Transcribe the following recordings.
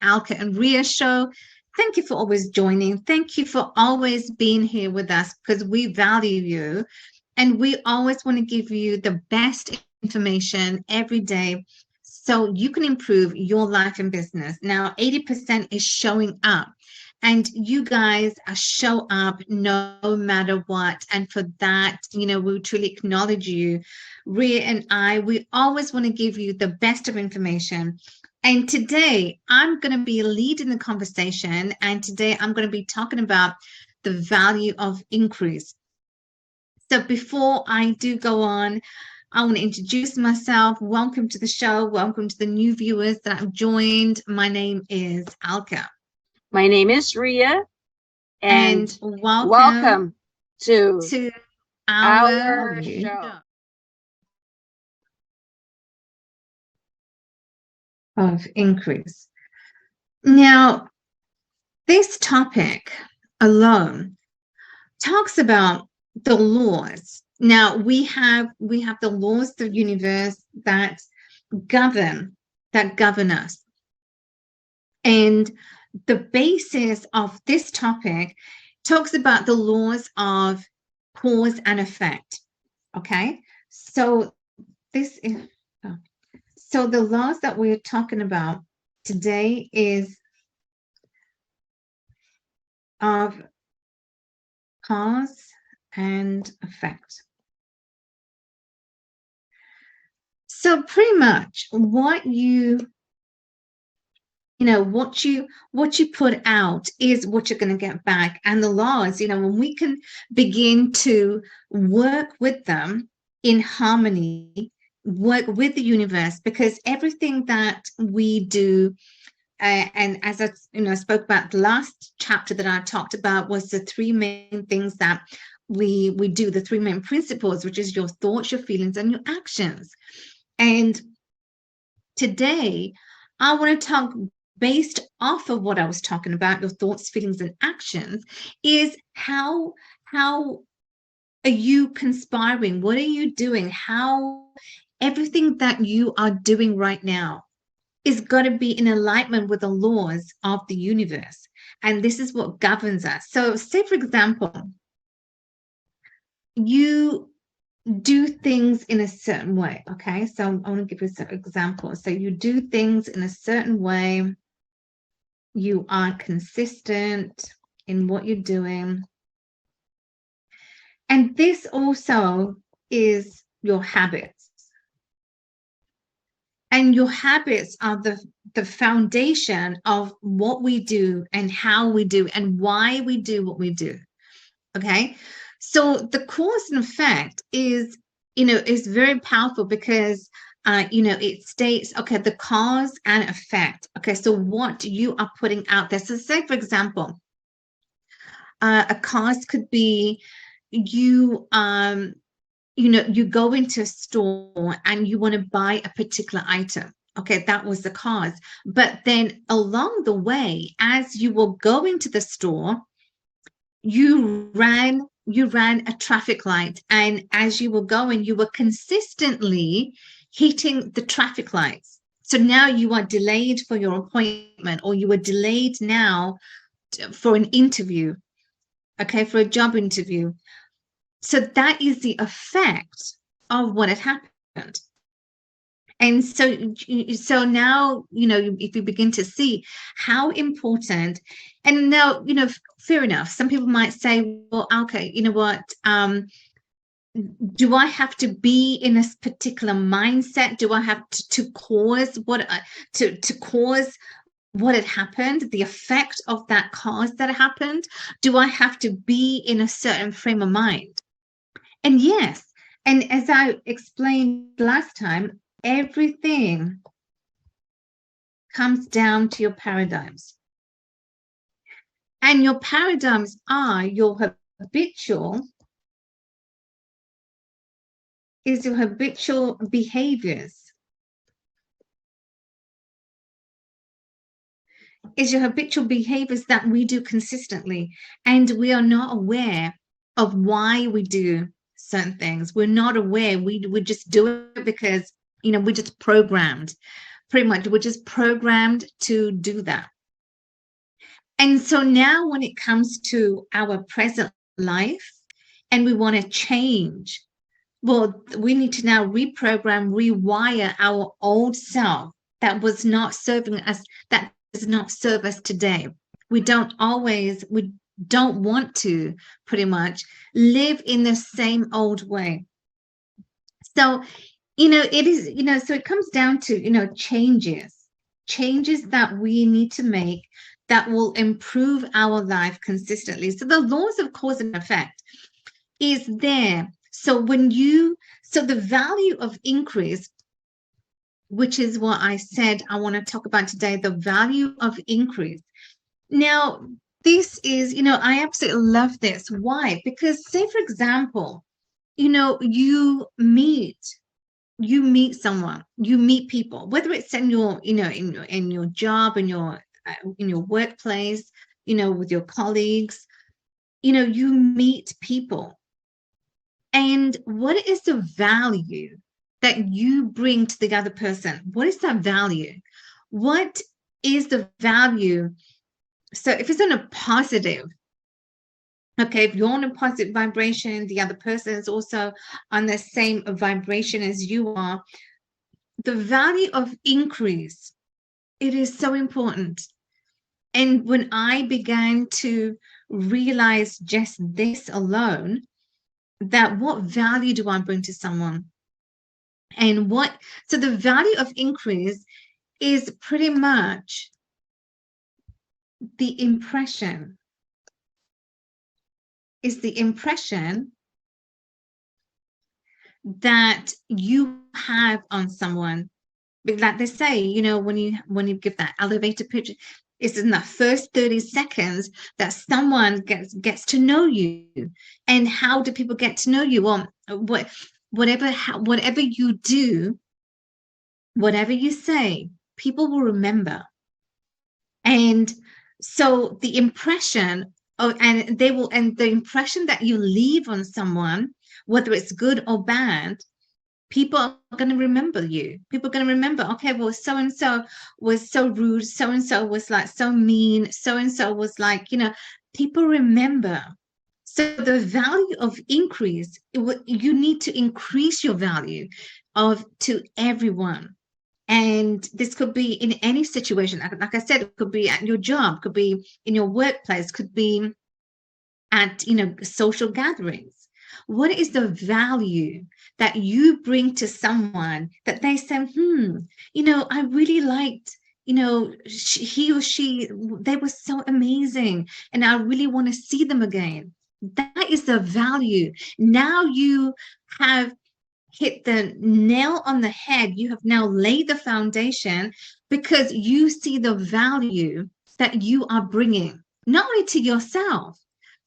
𝗥𝗵𝗲 and 𝗫𝗏 show. Thank you for always joining. Thank you for always being here with us, because we value you and we always want to give you the best information every day so you can improve your life and business. Now, 80% is showing up, and you guys show up no matter what. And for that, we truly acknowledge you. 𝗫𝗏 and I, we always want to give you the best of information. And today I'm going to be leading the conversation, and today I'm going to be talking about the value of increase. So before I do go on, I want to introduce myself. Welcome to the show. Welcome to the new viewers that have joined. My name is 𝗥𝗵𝗲. My name is 𝗫𝗏, and welcome to our show of increase. Now, this topic alone talks about the laws. Now, we have the laws of the universe that govern us. And the basis of this topic talks about the laws of cause and effect. Okay, so this is so the laws that we're talking about today is of cause and effect. So pretty much what you put out is what you're going to get back. And the laws, when we can begin to work with them in harmony, work with the universe, because everything that we do, and as I spoke about, the last chapter that I talked about was the three main things that we do, the three main principles, which is your thoughts, your feelings, and your actions. And today I want to talk based off of what I was talking about, your thoughts, feelings, and actions, is how are you conspiring? What are you doing? How everything that you are doing right now is got to be in alignment with the laws of the universe. And this is what governs us. So say, for example, you do things in a certain way. Okay, so I want to give you some examples. So you do things in a certain way. You are consistent in what you're doing. And this also is your habits. And your habits are the foundation of what we do and how we do and why we do what we do. Okay, so the cause and effect is very powerful, because it states, okay, the cause and effect. Okay, so what you are putting out there. So say, for example, a cause could be you go into a store and you want to buy a particular item. Okay, that was the cause. But then along the way, as you were going to the store, you ran a traffic light, and as you were going, you were consistently hitting the traffic lights. So now you are delayed for your appointment, or you are delayed now for an interview, okay, for a job interview. So that is the effect of what had happened. And so now, if you begin to see how important, and now, fair enough, some people might say, well, okay, you know what, do I have to be in a particular mindset? Do I have to cause what had happened, the effect of that cause that happened? Do I have to be in a certain frame of mind? And yes, and as I explained last time, everything comes down to your paradigms. And your paradigms are your habitual behaviors. Is your habitual behaviors that we do consistently, and we are not aware of why we do certain things. We're not aware. We just do it because we're just programmed. Pretty much, we're just programmed to do that. And so now when it comes to our present life and we want to change, well, we need to now reprogram, rewire our old self that was not serving us, that does not serve us today. We don't want to pretty much live in the same old way. So, it is, so it comes down to, changes that we need to make that will improve our life consistently. So the laws of cause and effect is there. So the value of increase, which is what I said I want to talk about today, the value of increase. Now, this is, I absolutely love this. Why? Because say, for example, you meet someone, you meet people, whether it's in your, in your job, in your workplace, with your colleagues, you meet people. And what is the value that you bring to the other person? What is that value? What is the value? So if it's in a positive, okay, if you're on a positive vibration, the other person is also on the same vibration as you are, the value of increase, it is so important. And when I began to realize just this alone, that what value do I bring to someone? And so the value of increase is pretty much the impression, that you have on someone. Like they say, when you give that elevator pitch, it's in the first 30 seconds that someone gets to know you. And how do people get to know you? Well, whatever you do, whatever you say, people will remember. And so the impression the impression that you leave on someone, whether it's good or bad, people are going to remember you. People are going to remember, okay, well, so-and-so was so rude, so-and-so was like so mean, so-and-so was like, people remember. So the value of increase, you need to increase your value to everyone. And this could be in any situation. Like I said, it could be at your job, could be in your workplace, could be at, social gatherings. What is the value that you bring to someone that they say, I really liked, he or she, they were so amazing, and I really want to see them again. That is the value. Now you have hit the nail on the head. You have now laid the foundation, because you see the value that you are bringing, not only to yourself,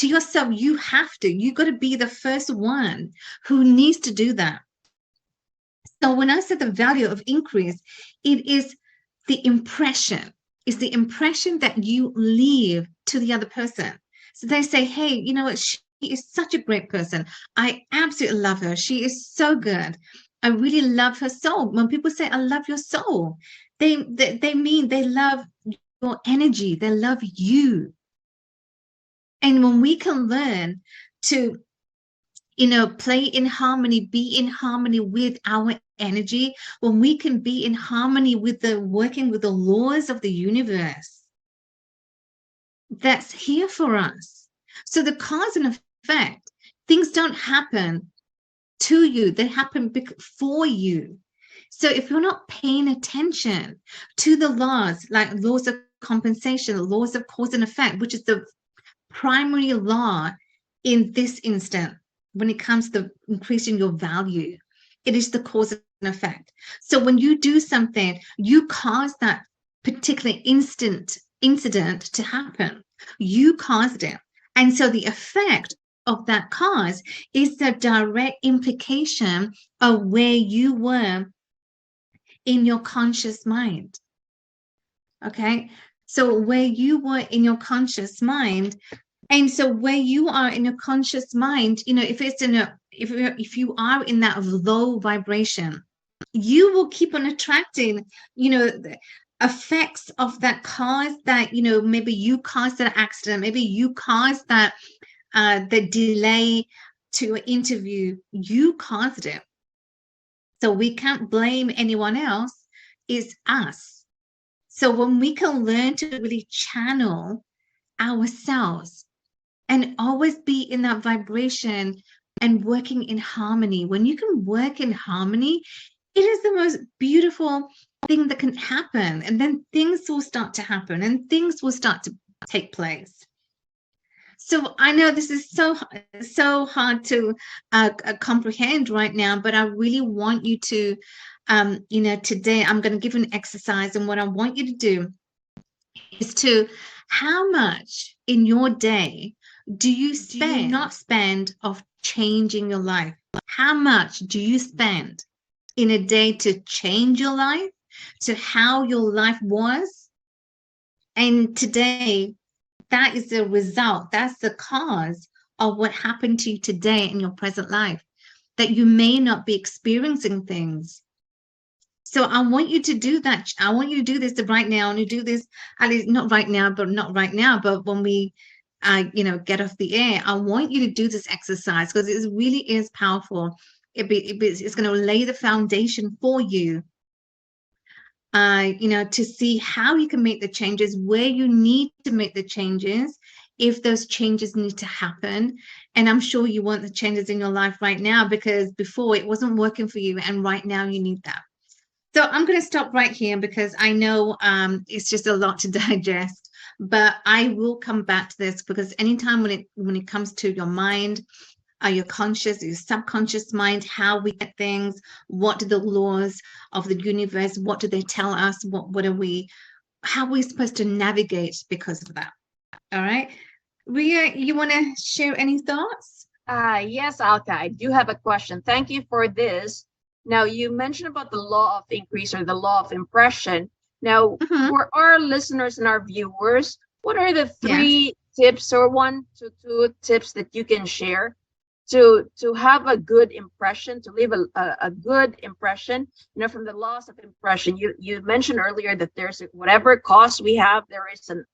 you got to be the first one who needs to do that. So when I said the value of increase, it is the impression. It's the impression that you leave to the other person. So they say, hey, you know what? She is such a great person. I absolutely love her. She is so good. I really love her soul. When people say, I love your soul, they mean they love your energy. They love you. And when we can learn to, play in harmony, be in harmony with our energy, when we can be in harmony with working with the laws of the universe that's here for us. So the cause and effect, things don't happen to you, they happen for you. So if you're not paying attention to the laws, like laws of compensation, laws of cause and effect, which is the primary law in this instant, when it comes to increasing your value, it is the cause and effect. So when you do something, you cause that particular incident to happen. You caused it. And so the effect of that cause is the direct implication of where you were in your conscious mind. Okay? So where you were in your conscious mind, and so where you are in your conscious mind, if you are in that low vibration, you will keep on attracting, effects of that cause that, maybe you caused that accident, maybe you caused that the delay to an interview, you caused it. So we can't blame anyone else, it's us. So when we can learn to really channel ourselves and always be in that vibration and working in harmony, when you can work in harmony, it is the most beautiful thing that can happen. And then things will start to happen and things will start to take place. So I know this is so hard to comprehend right now, but I really want you to, today I'm going to give you an exercise, and what I want you to do is to, how much in your day do you not spend of changing your life? How much do you spend in a day to change your life, to how your life was? And today, that is the result, that's the cause of what happened to you today in your present life, that you may not be experiencing things. So I want you to do that. I want you to do this right now, and you do this, at least not right now, but when we get off the air, I want you to do this exercise, because it really is powerful. It's going to lay the foundation for you, to see how you can make the changes, where you need to make the changes, if those changes need to happen. And I'm sure you want the changes in your life right now, because before it wasn't working for you, and right now you need that. So I'm going to stop right here, because I know it's just a lot to digest, but I will come back to this, because anytime when it comes to your mind, your conscious, your subconscious mind, how we get things, what are the laws of the universe, what do they tell us, how are we supposed to navigate because of that? All right, Ria, you want to share any thoughts? Yes, Alka, I do have a question. Thank you for this. Now, you mentioned about the law of increase, or the law of impression. Now, for our listeners and our viewers, what are the 3 tips, or 1 to 2 tips that you can share to have a good impression, to leave a good impression, from the laws of impression? You mentioned earlier that there's whatever cause we have, there is an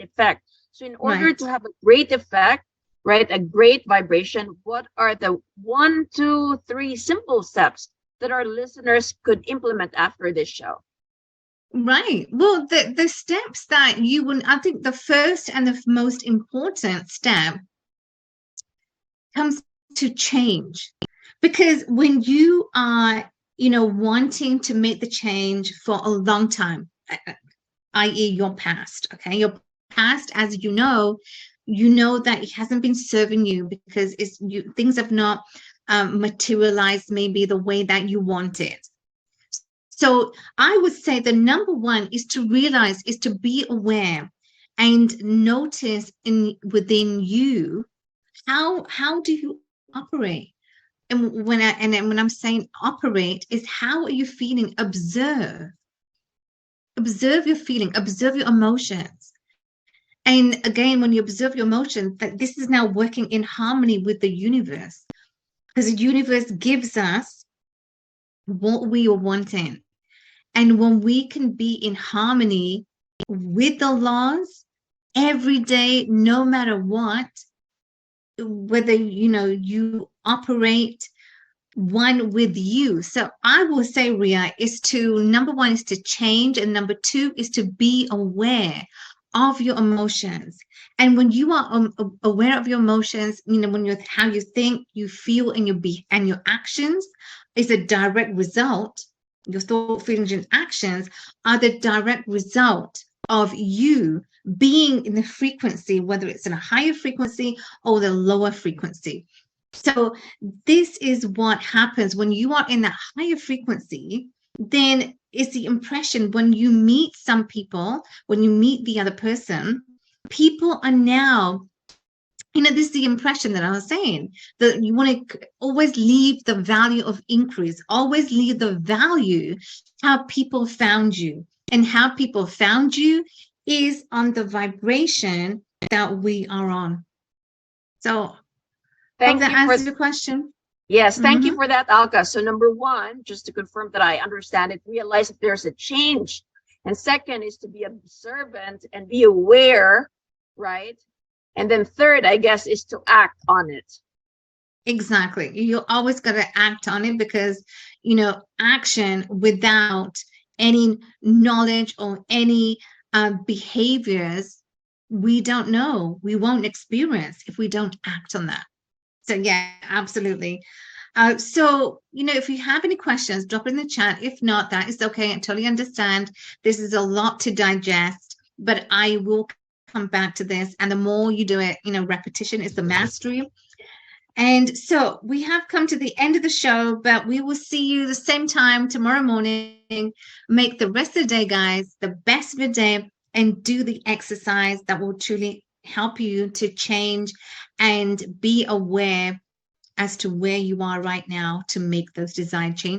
effect. So in order to have a great effect, right, a great vibration, what are the 1, 2, 3 simple steps that our listeners could implement after this show? Right. Well, the steps that you would, I think the first and the most important step comes to change. Because when you are, wanting to make the change for a long time, i.e. your past, okay? Your past, as you know that it hasn't been serving you, because things have not materialized maybe the way that you wanted. So I would say the number 1 is to realize, is to be aware and notice within you, how do you operate? And when I'm saying operate, is how are you feeling? Observe your feeling, observe your emotions. And again, when you observe your emotions, that this is now working in harmony with the universe, because the universe gives us what we are wanting. And when we can be in harmony with the laws every day, no matter what, whether you operate one with you. So I will say, Ria, is to, number 1 is to change, and number 2 is to be aware of your emotions. And when you are aware of your emotions, when how you think, you feel, and your actions is a direct result. Your thought, feelings, and actions are the direct result of you being in the frequency, whether it's in a higher frequency or the lower frequency. So this is what happens when you are in that higher frequency. Then it's the impression, when you meet some people, when you meet the other person, people are now, this is the impression that I was saying, that you want to always leave the value of increase, always leave the value how people found you. And how people found you is on the vibration that we are on. So hope that answers your question. Yes, thank you for that, Alka. So number 1, just to confirm that I understand it, realize that there's a change And second is to be observant and be aware, right? And then third, I guess, is to act on it. Exactly. You always got to act on it, because, you know, action without any knowledge or any behaviors, we don't know. We won't experience if we don't act on that. So yeah, absolutely. So, you know, if you have any questions, drop it in the chat. If not, that is okay. I totally understand. This is a lot to digest, but I will come back to this. And the more you do it, you know, repetition is the mastery. And so we have come to the end of the show, but we will see you the same time tomorrow morning. Make the rest of the day, guys, the best of the day, and do the exercise that will truly help you to change and be aware as to where you are right now to make those desired changes.